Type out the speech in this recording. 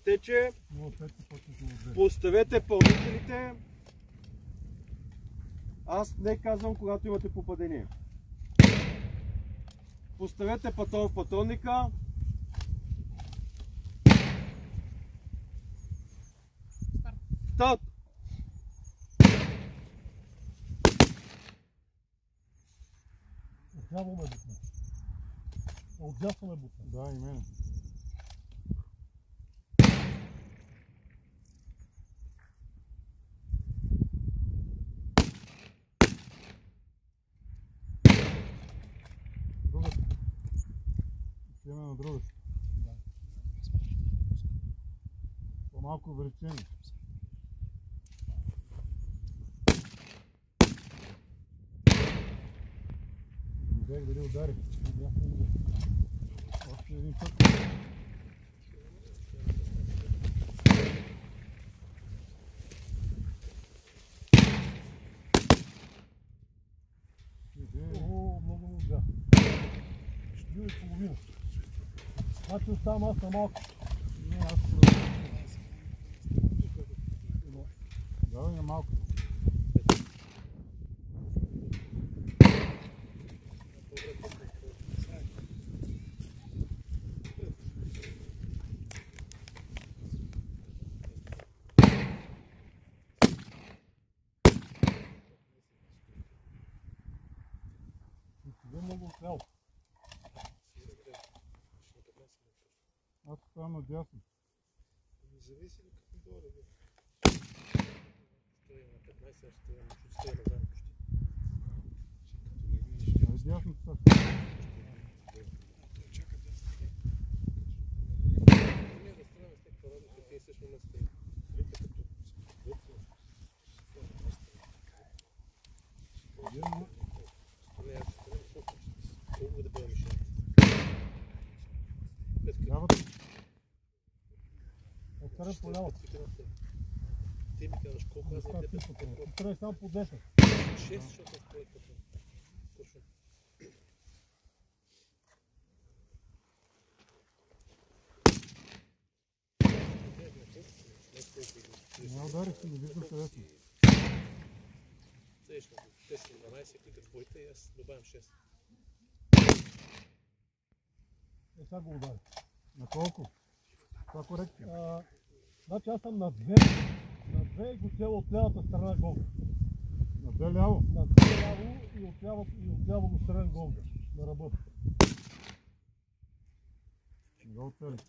изтече. Поставете пълнителите. Аз не казвам, когато имате попадение. Поставете патрон в патронника. Старт! Отляво ме бутна. Отдясно ме бутна. Да, и мен. Другата. Отиваме на другата. Да. По-малко увеличение. Видях дали ударих. Още един път. О, много нужда. Ще и половина. Значи оставам аз на малко. Не, аз давай на малко. Много отляво. Аз оставам надясно. Зависи ли като горе. Стоя на 15, аз стоя на задни почти. Надясно това. Чака да стане. Не да стане с някаква работа, те също не стоят. Вика като вътре. Не, аз ще бъдем колко да бъдем мишените. Лявата. Отстрани по лявото. Ти ми казваш колко аз не те пътувам. Отстрани само по 10. 6, защото аз поех пътувам. Точно. Не ударих се, не виждам къде съм. Те са 12, кликат твоите и аз добавям 6. Сега го ударих. На колко? Това корекция. Значи аз съм на 2. На 2 и го цяло от лявата страна гол. На две ляво. На 2 ляво и отляво го страна гол. На ръба. Не го оцелих.